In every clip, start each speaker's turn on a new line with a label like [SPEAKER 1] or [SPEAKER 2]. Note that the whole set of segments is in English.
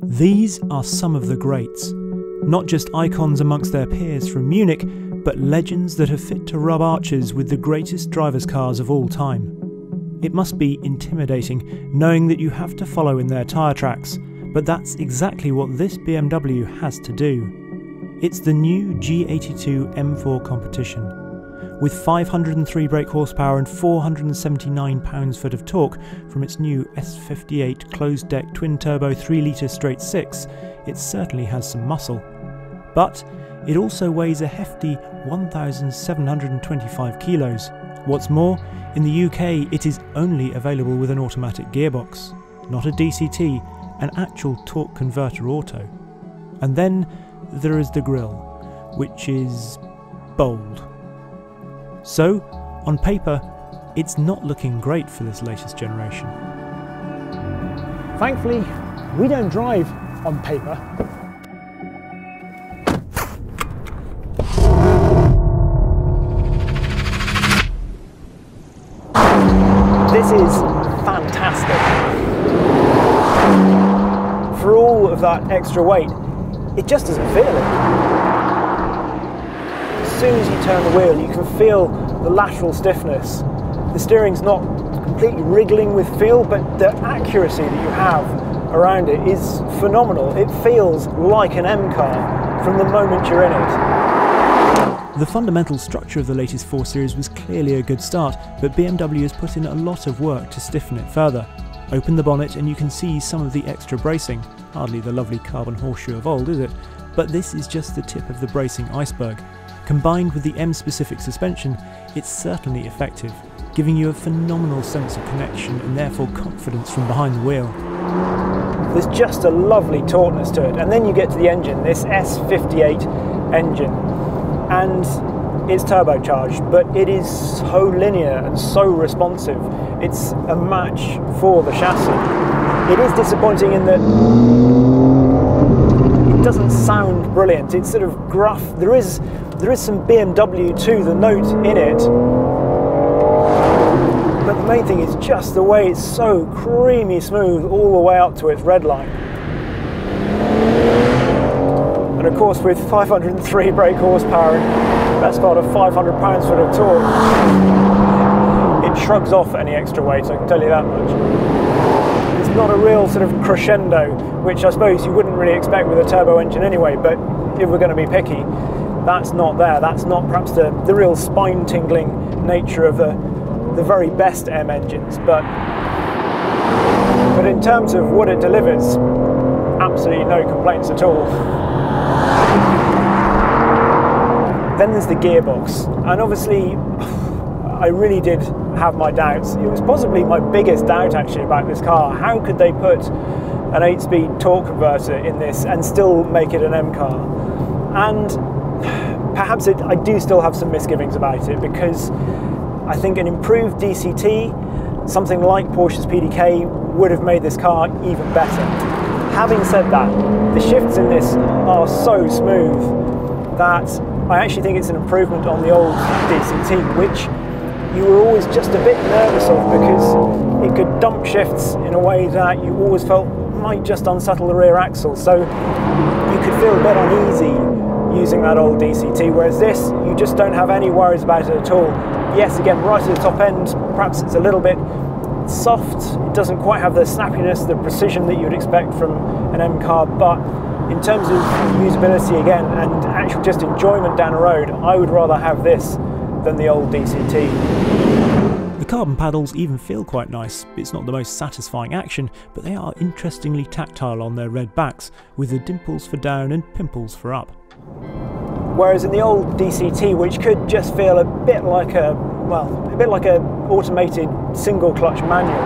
[SPEAKER 1] These are some of the greats, not just icons amongst their peers from Munich, but legends that are fit to rub arches with the greatest drivers' cars of all time. It must be intimidating knowing that you have to follow in their tyre tracks, but that's exactly what this BMW has to do. It's the new G82 M4 Competition. With 503 brake horsepower and 479 pounds-foot of torque from its new S58 closed-deck twin-turbo 3-litre straight-six, it certainly has some muscle. But it also weighs a hefty 1,725 kilos. What's more, in the UK it is only available with an automatic gearbox, not a DCT, an actual torque converter auto. And then there is the grille, which is bold. So, on paper, it's not looking great for this latest generation.
[SPEAKER 2] Thankfully, we don't drive on paper. This is fantastic. For all of that extra weight, it just doesn't feel it. As soon as you turn the wheel, you can feel the lateral stiffness. The steering's not completely wriggling with feel, but the accuracy that you have around it is phenomenal. It feels like an M car from the moment you're in it.
[SPEAKER 1] The fundamental structure of the latest 4 Series was clearly a good start, but BMW has put in a lot of work to stiffen it further. Open the bonnet and you can see some of the extra bracing. Hardly the lovely carbon horseshoe of old, is it? But this is just the tip of the bracing iceberg. Combined with the M-specific suspension, it's certainly effective, giving you a phenomenal sense of connection and therefore confidence from behind the wheel.
[SPEAKER 2] There's just a lovely tautness to it, and then you get to the engine, this S58 engine, and it's turbocharged, but it is so linear and so responsive. It's a match for the chassis. It is disappointing in that it doesn't sound brilliant. It's sort of gruff. There is some BMW to the note in it, but the main thing is just the way it's so creamy smooth all the way up to its red line. And of course, with 503 brake horsepower and best part of 500 pounds-foot of torque, it shrugs off any extra weight, I can tell you that much. It's not a real sort of crescendo, which I suppose you wouldn't really expect with a turbo engine anyway, but if we're going to be picky, that's not there. That's not perhaps the real spine-tingling nature of the very best M engines, but in terms of what it delivers, absolutely no complaints at all. Then there's the gearbox, and obviously I really did have my doubts. It was possibly my biggest doubt actually about this car. How could they put an 8-speed torque converter in this and still make it an M car? And perhaps I do still have some misgivings about it, because I think an improved DCT, something like Porsche's PDK, would have made this car even better. Having said that, the shifts in this are so smooth that I actually think it's an improvement on the old DCT, which you were always just a bit nervous of, because it could dump shifts in a way that you always felt might just unsettle the rear axle. So you could feel a bit uneasy using that old DCT, whereas this, you just don't have any worries about it at all. Yes, again, right at the top end, perhaps it's a little bit soft. It doesn't quite have the snappiness, the precision that you'd expect from an M car, but in terms of usability again and actual just enjoyment down the road, I would rather have this than the old DCT.
[SPEAKER 1] The carbon paddles even feel quite nice. It's not the most satisfying action, but they are interestingly tactile on their red backs, with the dimples for down and pimples for up.
[SPEAKER 2] Whereas in the old DCT, which could just feel a bit like a automated single clutch manual,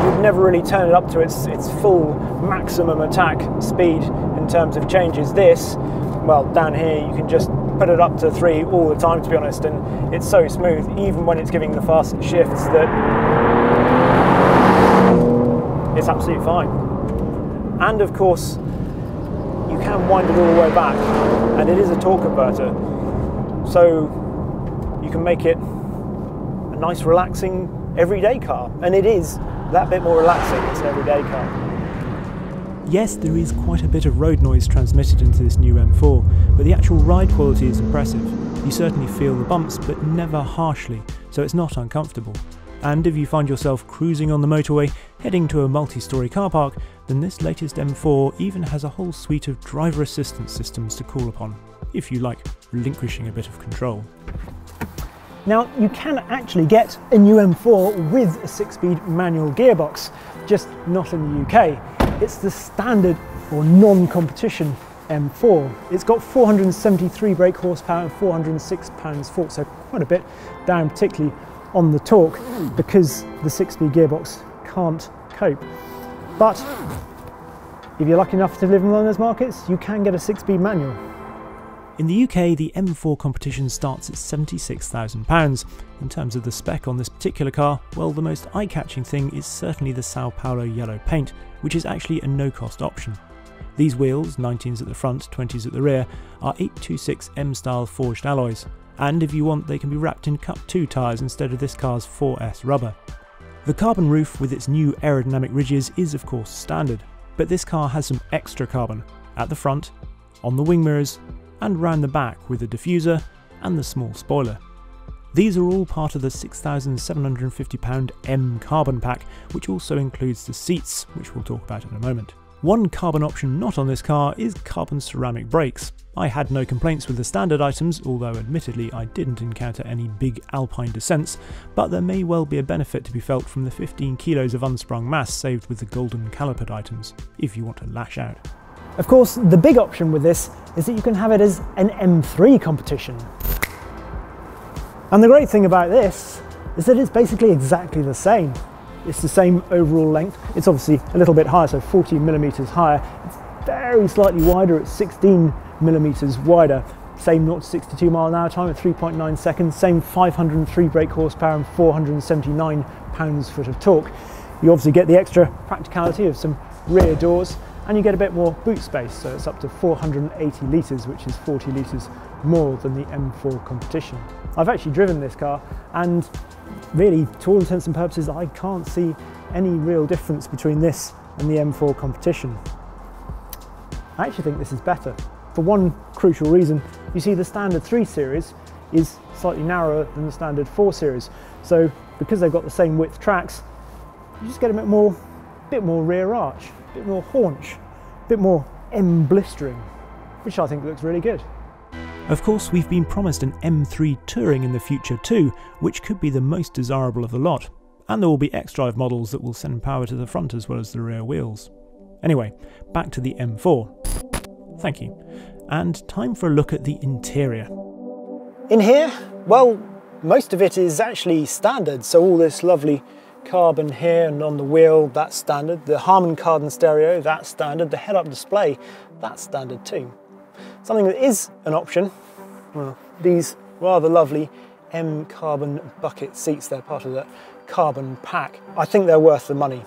[SPEAKER 2] you'd never really turn it up to its full maximum attack speed in terms of changes. This, well, down here you can just put it up to 3 all the time, to be honest, and it's so smooth, even when it's giving the fast shifts, that it's absolutely fine. And of course, you can wind it all the way back, and it is a torque converter, so you can make it a nice relaxing everyday car, and it is that bit more relaxing. It's an everyday car.
[SPEAKER 1] Yes, there is quite a bit of road noise transmitted into this new M4, but the actual ride quality is impressive. You certainly feel the bumps, but never harshly, so it's not uncomfortable. And if you find yourself cruising on the motorway, heading to a multi-storey car park, then this latest M4 even has a whole suite of driver assistance systems to call upon, if you like relinquishing a bit of control.
[SPEAKER 2] Now, you can actually get a new M4 with a 6-speed manual gearbox, just not in the UK. It's the standard or non-competition M4. It's got 473 brake horsepower and 406 pounds-foot, so quite a bit down, particularly on the torque, because the 6-speed gearbox can't cope. But if you're lucky enough to live in one of those markets, you can get a 6-speed manual.
[SPEAKER 1] In the UK, the M4 Competition starts at £76,000. In terms of the spec on this particular car, well, the most eye-catching thing is certainly the Sao Paulo yellow paint, which is actually a no-cost option. These wheels, 19s at the front, 20s at the rear, are 826 M-style forged alloys, and if you want, they can be wrapped in Cup 2 tyres instead of this car's 4S rubber. The carbon roof with its new aerodynamic ridges is of course standard, but this car has some extra carbon at the front, on the wing mirrors, and round the back with the diffuser and the small spoiler. These are all part of the £6,750 M carbon pack, which also includes the seats, which we'll talk about in a moment. One carbon option not on this car is carbon ceramic brakes. I had no complaints with the standard items, although admittedly I didn't encounter any big alpine descents, but there may well be a benefit to be felt from the 15 kilos of unsprung mass saved with the golden calipered items, if you want to lash out.
[SPEAKER 2] Of course, the big option with this is that you can have it as an M3 competition. And the great thing about this is that it's basically exactly the same. It's the same overall length. It's obviously a little bit higher, so 14 millimeters higher. It's very slightly wider, it's 16 millimeters wider. Same 0 to 62 mile an hour time at 3.9 seconds, same 503 brake horsepower and 479 pounds-foot of torque. You obviously get the extra practicality of some rear doors, and you get a bit more boot space, so it's up to 480 litres, which is 40 litres more than the M4 Competition. I've actually driven this car, and really, to all intents and purposes, I can't see any real difference between this and the M4 Competition. I actually think this is better, for one crucial reason. You see, the standard 3 Series is slightly narrower than the standard 4 Series, so because they've got the same width tracks, you just get a bit more rear arch, a bit more haunch, a bit more M-blistering, which I think looks really good.
[SPEAKER 1] Of course, we've been promised an M3 Touring in the future too, which could be the most desirable of the lot, and there will be X-Drive models that will send power to the front as well as the rear wheels. Anyway, back to the M4. Thank you. And time for a look at the interior.
[SPEAKER 2] In here, well, most of it is actually standard, so all this lovely carbon here and on the wheel, that's standard. The Harman Kardon stereo, that's standard. The head-up display, that's standard too. Something that is an option, well, these rather lovely M carbon bucket seats. They're part of the carbon pack. I think they're worth the money,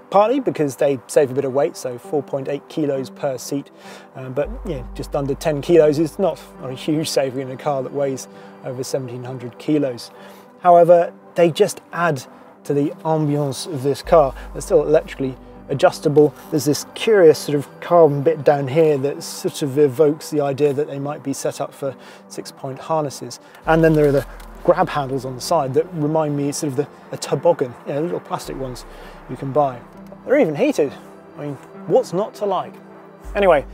[SPEAKER 2] partly because they save a bit of weight, so 4.8 kilos per seat, but yeah, just under 10 kilos is not a huge saving in a car that weighs over 1,700 kilos. However, they just add to the ambience of this car. They're still electrically adjustable. There's this curious sort of carbon bit down here that sort of evokes the idea that they might be set up for 6-point harnesses. And then there are the grab handles on the side that remind me sort of a toboggan, you know, little plastic ones you can buy. They're even heated. I mean, what's not to like? Anyway,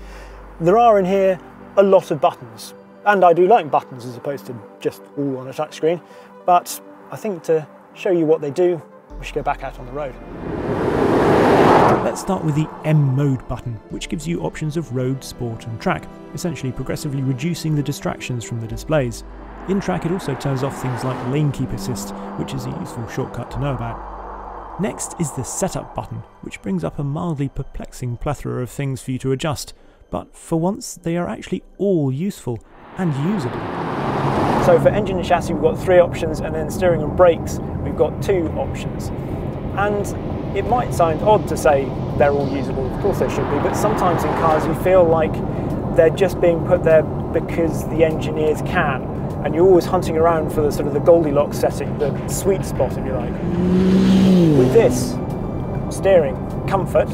[SPEAKER 2] there are in here a lot of buttons, and I do like buttons as opposed to just all on a touchscreen, but I think to show you what they do, we should go back out on the road.
[SPEAKER 1] Let's start with the M mode button, which gives you options of road, sport and track, essentially progressively reducing the distractions from the displays. In track it also turns off things like lane keep assist, which is a useful shortcut to know about. Next is the setup button, which brings up a mildly perplexing plethora of things for you to adjust, but for once they are actually all useful and usable.
[SPEAKER 2] So for engine and chassis we've got 3 options, and then steering and brakes we've got 2 options. And it might sound odd to say they're all usable, of course they should be, but sometimes in cars you feel like they're just being put there because the engineers can, and you're always hunting around for the sort of the Goldilocks setting, the sweet spot if you like. With this, steering, comfort,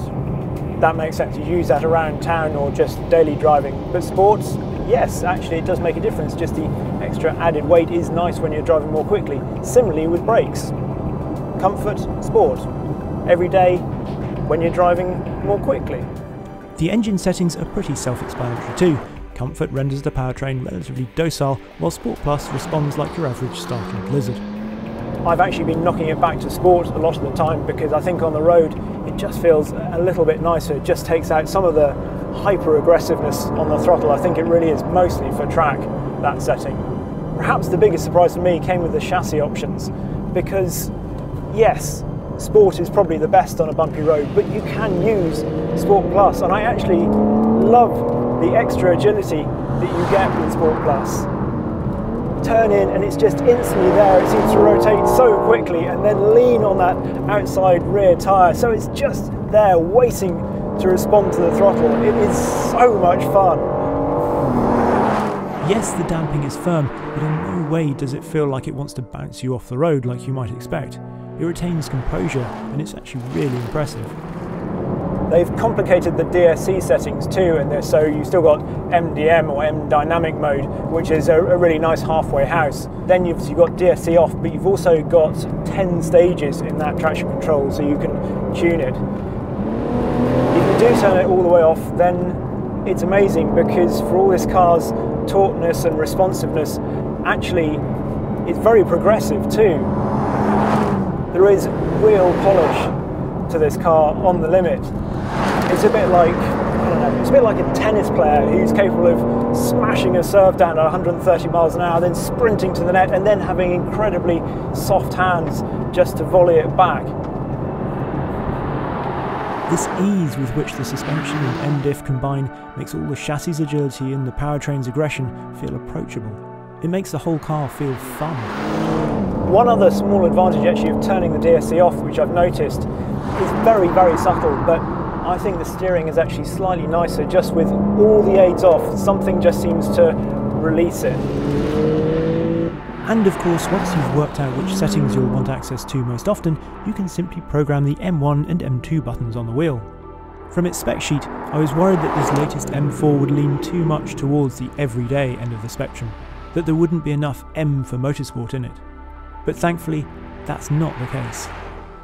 [SPEAKER 2] that makes sense. You use that around town or just daily driving. But sports, yes, actually it does make a difference. Just the extra added weight is nice when you're driving more quickly. Similarly with brakes. Comfort, sport. Every day when you're driving more quickly.
[SPEAKER 1] The engine settings are pretty self-explanatory too. Comfort renders the powertrain relatively docile, while Sport Plus responds like your average startled lizard.
[SPEAKER 2] I've actually been knocking it back to sport a lot of the time because I think on the road it just feels a little bit nicer. It just takes out some of the hyper-aggressiveness on the throttle. I think it really is mostly for track, that setting. Perhaps the biggest surprise for me came with the chassis options because, yes, Sport is probably the best on a bumpy road, but you can use Sport Plus, and I actually love the extra agility that you get with Sport Plus. Turn in and it's just instantly there. It seems to rotate so quickly and then lean on that outside rear tyre, so it's just there waiting to respond to the throttle. It is so much fun.
[SPEAKER 1] Yes, the damping is firm, but in no way does it feel like it wants to bounce you off the road like you might expect. It retains composure, and it's actually really impressive.
[SPEAKER 2] They've complicated the DSC settings too in this, so you've still got MDM or M Dynamic mode, which is a really nice halfway house. Then you've got DSC off, but you've also got 10 stages in that traction control, so you can tune it. If you do turn it all the way off, then it's amazing because for all this car's tautness and responsiveness, actually it's very progressive too. There is real polish to this car on the limit. It's a bit like, I don't know, it's a bit like a tennis player who's capable of smashing a serve down at 130 miles an hour, then sprinting to the net and then having incredibly soft hands just to volley it back.
[SPEAKER 1] This ease with which the suspension and MDiff combine makes all the chassis agility and the powertrain's aggression feel approachable. It makes the whole car feel fun.
[SPEAKER 2] One other small advantage actually of turning the DSC off, which I've noticed, is very, very subtle, but I think the steering is actually slightly nicer just with all the aids off. Something just seems to release it.
[SPEAKER 1] And of course, once you've worked out which settings you'll want access to most often, you can simply program the M1 and M2 buttons on the wheel. From its spec sheet, I was worried that this latest M4 would lean too much towards the everyday end of the spectrum, that there wouldn't be enough M for motorsport in it. But thankfully, that's not the case.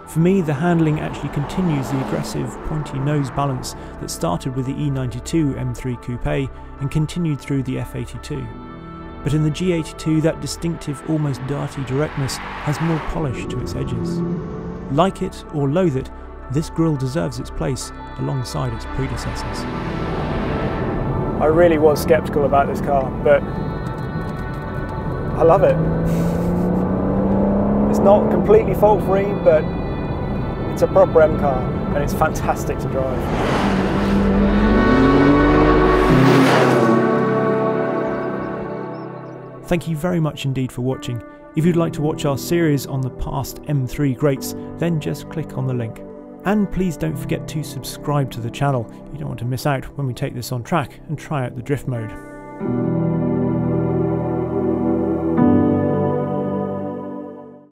[SPEAKER 1] For me, the handling actually continues the aggressive, pointy nose balance that started with the E92 M3 Coupe and continued through the F82. But in the G82, that distinctive, almost darty directness has more polish to its edges. Like it or loathe it, this grille deserves its place alongside its predecessors.
[SPEAKER 2] I really was sceptical about this car, but I love it. It's not completely fault-free, but it's a proper M car, and it's fantastic to drive.
[SPEAKER 1] Thank you very much indeed for watching. If you'd like to watch our series on the past M3 greats, then just click on the link. And please don't forget to subscribe to the channel. You don't want to miss out when we take this on track and try out the drift mode.